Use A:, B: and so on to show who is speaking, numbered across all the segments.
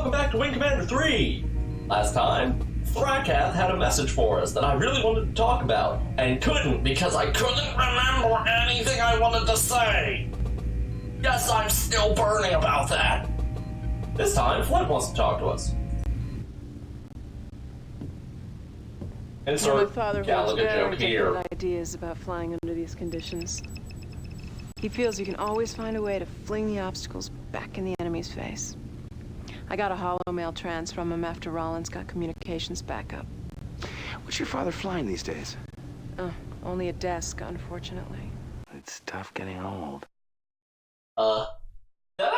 A: welcome back to Wing Commander 3! Last time, Thrakath had a message for us that I really wanted to talk about, and couldn't because I couldn't remember anything I wanted to say! Yes, I'm still burning about that! This time, Flint wants to talk to us.
B: My father holds
A: Gallagher
B: very
A: joke here.
B: different ideas about flying under these conditions. He feels you can always find a way to fling the obstacles back in the enemy's face. I got a holomail trans from him after Rollins got communications back up.
C: What's your father flying these days?
B: Only a desk, unfortunately.
C: It's tough getting old.
A: That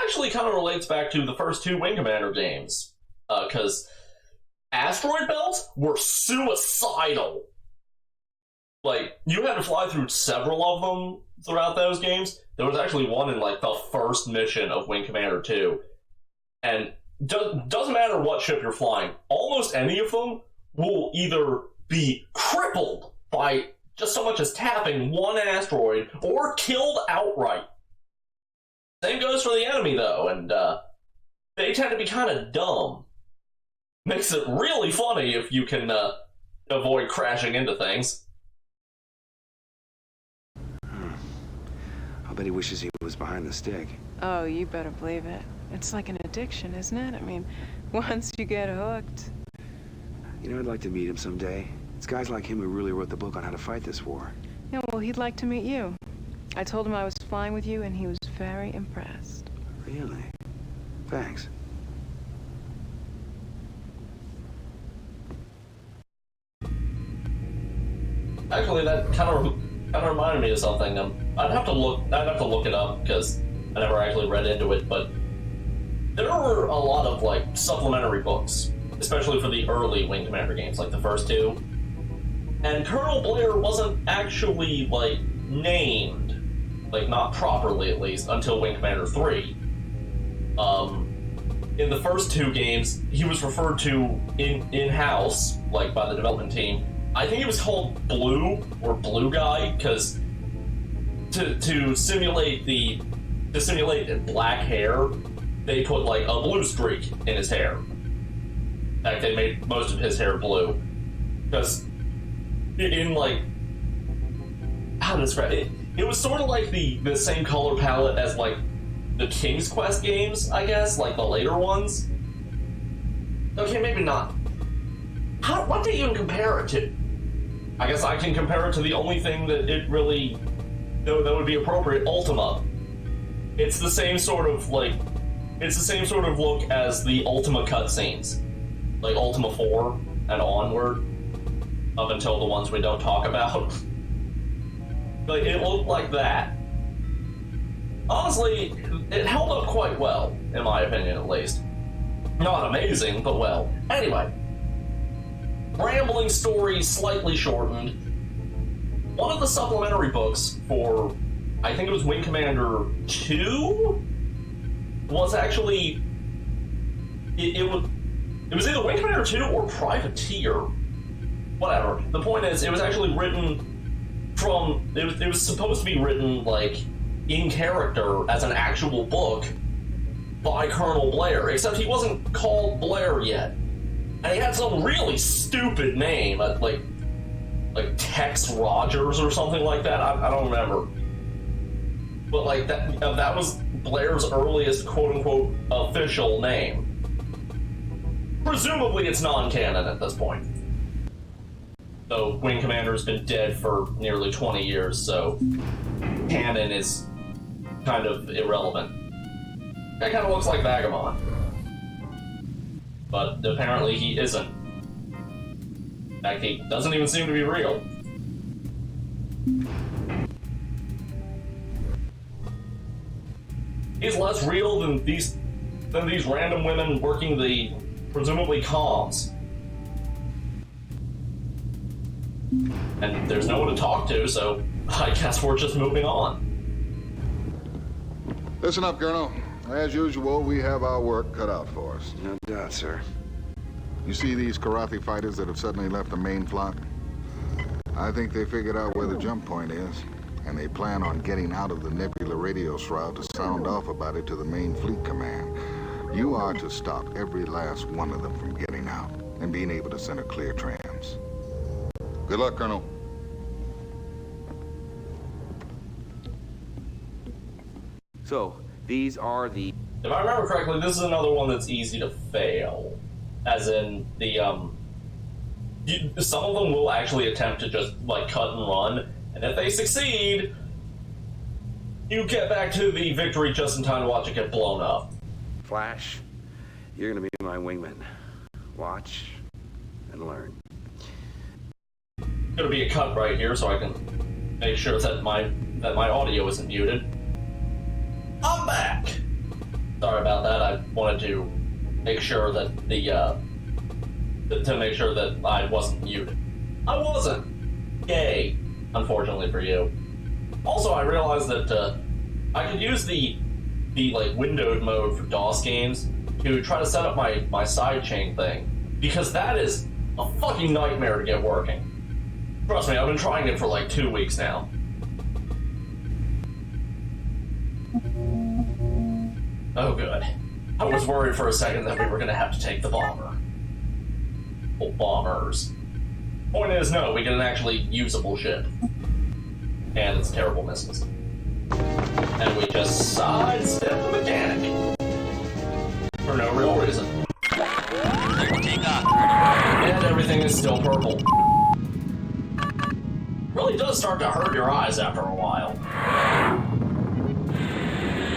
A: actually kind of relates back to the first two Wing Commander games. Because asteroid belts were suicidal. Like, you had to fly through several of them throughout those games. There was actually one in, like, the first mission of Wing Commander 2. And doesn't matter what ship you're flying, almost any of them will either be crippled by just so much as tapping one asteroid, or killed outright. Same goes for the enemy, though, and they tend to be kind of dumb. Makes it really funny if you can avoid crashing into things.
C: I'll bet he wishes he was behind the stick.
B: Oh, you better believe it. It's like an addiction, isn't it? I mean, once you get hooked.
C: You know, I'd like to meet him someday. It's guys like him who really wrote the book on how to fight this war.
B: Yeah, well, he'd like to meet you. I told him I was flying with you, and he was very impressed.
C: Really? Thanks.
A: Actually, that kind of reminded me of something. I'd have to look it up because I never actually read into it. But there were a lot of like supplementary books, especially for the early Wing Commander games, like the first two. And Colonel Blair wasn't actually like named, like not properly at least, until Wing Commander 3. In the first two games, he was referred to in-house, like by the development team. I think he was called Blue or Blue Guy because to simulate black hair, they put like a blue streak in his hair. In fact, they made most of his hair blue because in like how to describe it, it was sort of like the same color palette as like the King's Quest games, I guess, like the later ones. Okay, maybe not. What do you even compare it to? I guess I can compare it to the only thing that it really that would be appropriate, Ultima. It's the same sort of look as the Ultima cutscenes, like Ultima 4 and onward, up until the ones we don't talk about. Like it looked like that. Honestly, it held up quite well, in my opinion at least. Not amazing, but well. Anyway. Rambling story, slightly shortened. One of the supplementary books for, I think it was Wing Commander 2, was actually, it was either Wing Commander 2 or Privateer. Whatever. The point is, it was actually written from, it was supposed to be written, like, in character as an actual book by Colonel Blair, except he wasn't called Blair yet. And he had some really stupid name, like Tex Rogers or something like that. I don't remember. But like that was Blair's earliest quote-unquote official name. Presumably it's non-canon at this point. Though Wing Commander's been dead for nearly 20 years, so canon is kind of irrelevant. That kind of looks like Vagabond. But apparently he isn't. In fact, he doesn't even seem to be real. He's less real than these random women working the presumably comms. And there's no one to talk to, so I guess we're just moving on.
D: Listen up, Colonel. As usual, we have our work cut out for us.
C: No doubt, sir.
D: You see these Karathi fighters that have suddenly left the main flock? I think they figured out where the jump point is, and they plan on getting out of the Nebula radio shroud to sound off about it to the main fleet command. You are to stop every last one of them from getting out and being able to send a clear trans. Good luck, Colonel.
C: So, these are the...
A: If I remember correctly, this is another one that's easy to fail. As in, some of them will actually attempt to just, like, cut and run, and if they succeed, you get back to the victory just in time to watch it get blown up.
C: Flash, you're gonna be my wingman. Watch and learn.
A: Gonna be a cut right here so I can make sure that my audio isn't muted. I'm back! Sorry about that, I wanted to make sure that to make sure that I wasn't muted. I wasn't! Yay, unfortunately for you. Also, I realized that I could use the like windowed mode for DOS games to try to set up my sidechain thing, because that is a fucking nightmare to get working. Trust me, I've been trying it for like 2 weeks now. Oh good. I was worried for a second that we were gonna have to take the bomber. Well, bombers. Point is, no, we get an actually usable ship. And it's terrible misses. And we just sidestep the mechanic. For no real reason. And everything is still purple. Really does start to hurt your eyes after a while.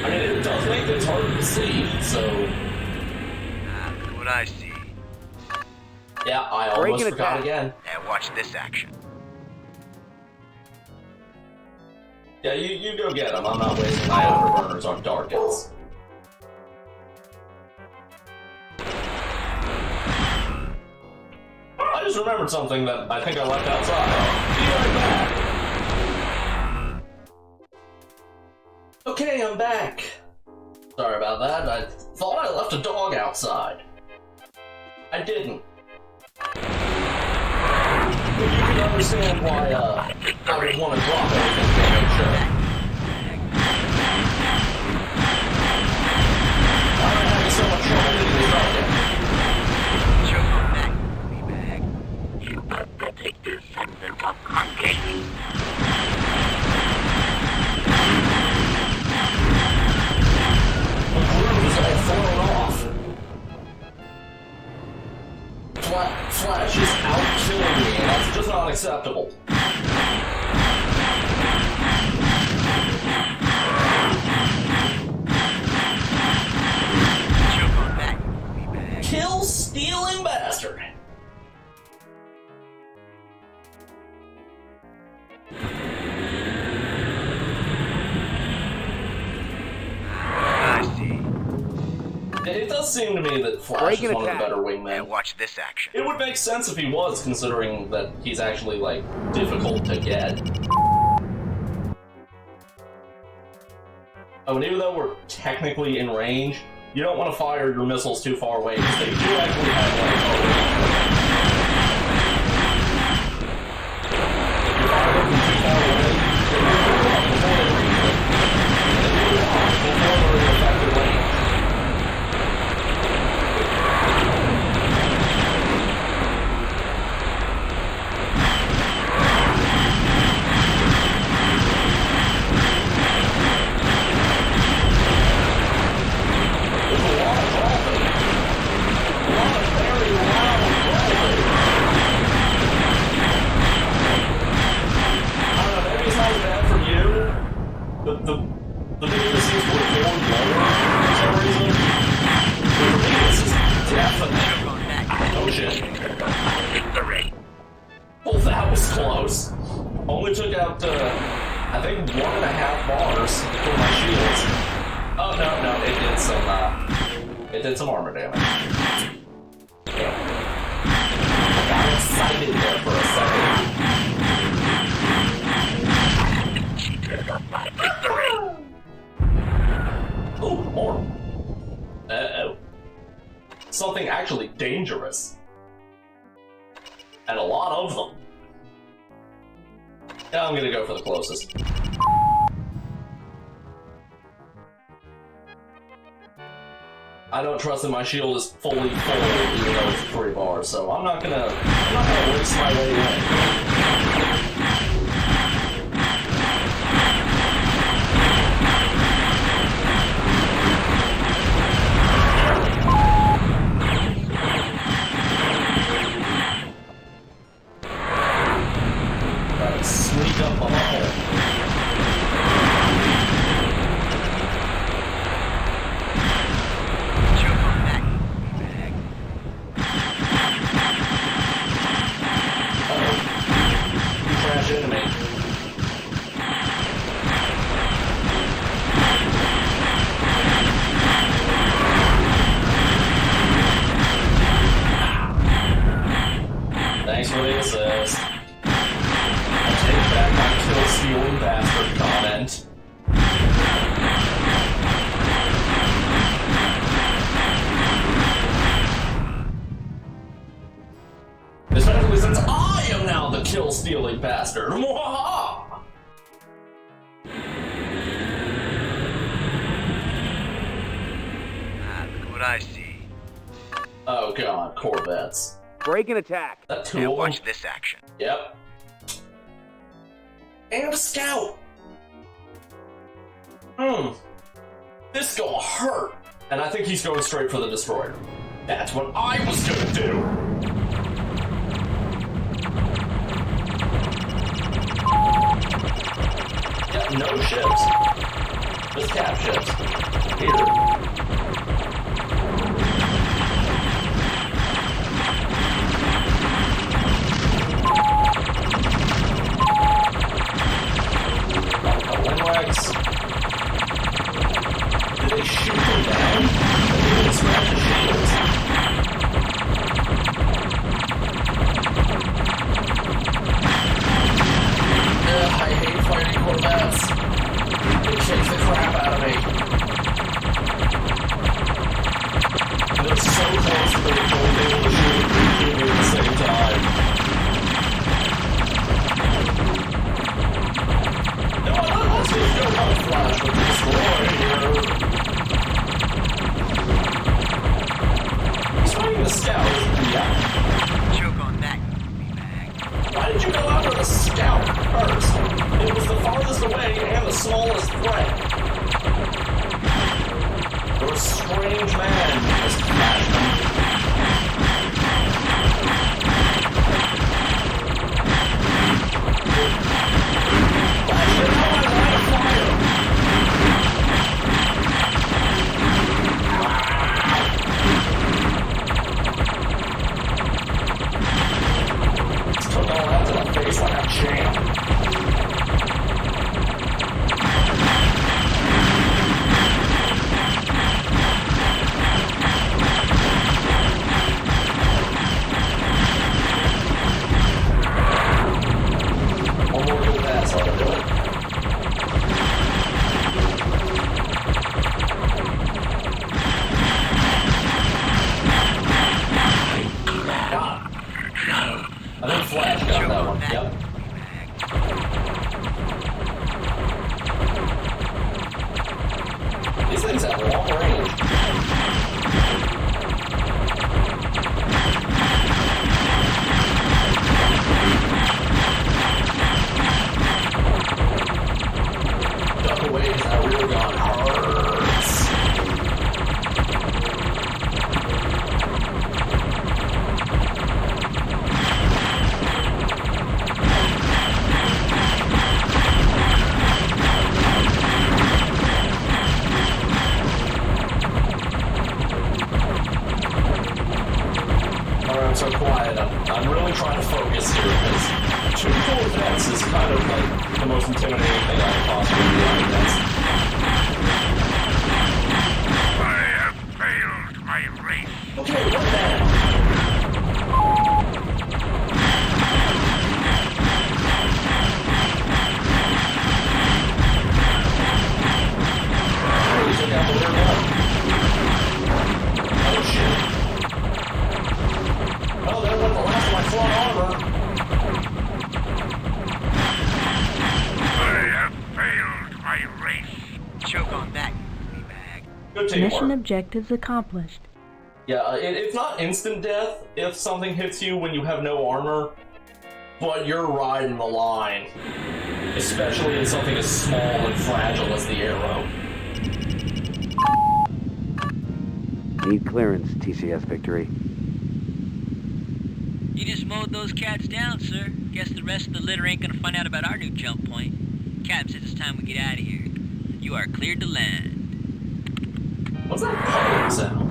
A: I mean, it does make things harder to see, so...
E: Look what I see.
A: Yeah, I almost forgot again.
E: Now watch this action.
A: Yeah, you go get them. I'm not wasting my afterburners on Darkins. I just remembered something that I think I left outside. Be right back. Okay, I'm back. Sorry about that. I thought I left a dog outside. I didn't. But you can understand why, I would want to drop everything to make sure. I don't have so much trouble getting this up yet. The groove is all thrown off. Flash is out killing me, and that's just not acceptable. Kill stealing bastard.
E: I see.
A: It does seem to me that Flash is one of the better
E: Now
A: wingmen.
E: watch this action.
A: It would make sense if he was, considering that he's actually, like, difficult to get. Oh, and even though we're technically in range, you don't want to fire your missiles too far away, because they do actually have, like, if you fire them too far away, they will blow up before they reach them. They will blow up before they're in effective range. The video seems to record lower for some reason. But for me, this is definitely... Oh shit. Well, that was close. Only took out, I think 1.5 bars for my shields. Oh, no, it did some armor damage. Yeah. I got excited there for a second. Ooh, more. Uh-oh. Something actually dangerous. And a lot of them. Yeah, I'm gonna go for the closest. I I don't trust that my shield is fully full, even though it's 3 bars, so I'm not gonna waste my way in. Sneak up on the hole. Crash into me. Thanks for the assist. Take back my kill-stealing bastard comment. Especially since I am now the kill-stealing bastard. Mwahaha!
E: Look what I see.
A: Oh god, Corvettes.
C: Break and attack.
A: That two
E: Now
A: of them?
E: watch this action.
A: Yep. And a scout! This gonna hurt! And I think he's going straight for the destroyer. That's what I was gonna do! Yep, no ships. Just cap ships. Here. Did they shoot him down? They didn't scratch his shields. Ugh, I hate fighting Corvettes. They kick the crap out of me. They're so close that they're both able to shoot and kill me at the same time. Let's just go on Flash with the destroyer. He's fighting the scout. Yeah.
E: Choke on that.
A: Why did you go after the scout first? It was the farthest away and the smallest threat. You're a strange man, Mr. Flashman. Took all that to the face like a champ. One more good pass ought to do it. I think Flash got that one. Yep. These things have long range. Duck away because that rear gun hurts. I'm so quiet. I'm really trying to focus here because 2 Corvettes is kind of like the most intimidating thing I can possibly do against.
E: I have failed my race.
A: Okay, what now? Oh, he took out the rear gun. Oh shit. Oh, there went the last of my front armor. I have failed my race.
E: Choke on that, bag.
A: Good Good teamwork.
F: Mission objectives accomplished.
A: Yeah, it's not instant death if something hits you when you have no armor, but you're riding the line. Especially in something as small and fragile as the arrow.
C: Need clearance, TCS Victory.
G: You just mowed those cats down, sir. Guess the rest of the litter ain't gonna find out about our new jump point. Captain says it's time we get out of here. You are cleared to land.
A: What's that puddling sound?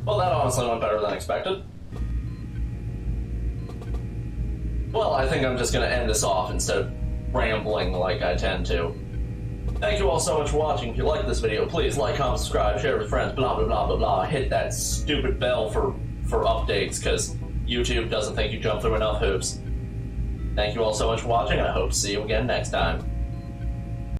A: Well, that honestly went better than expected. Well, I think I'm just gonna end this off instead of rambling like I tend to. Thank you all so much for watching. If you like this video, please like, comment, subscribe, share with friends, blah, blah, blah, blah, blah. Hit that stupid bell for updates, because YouTube doesn't think you jump through enough hoops. Thank you all so much for watching, and I hope to see you again next time.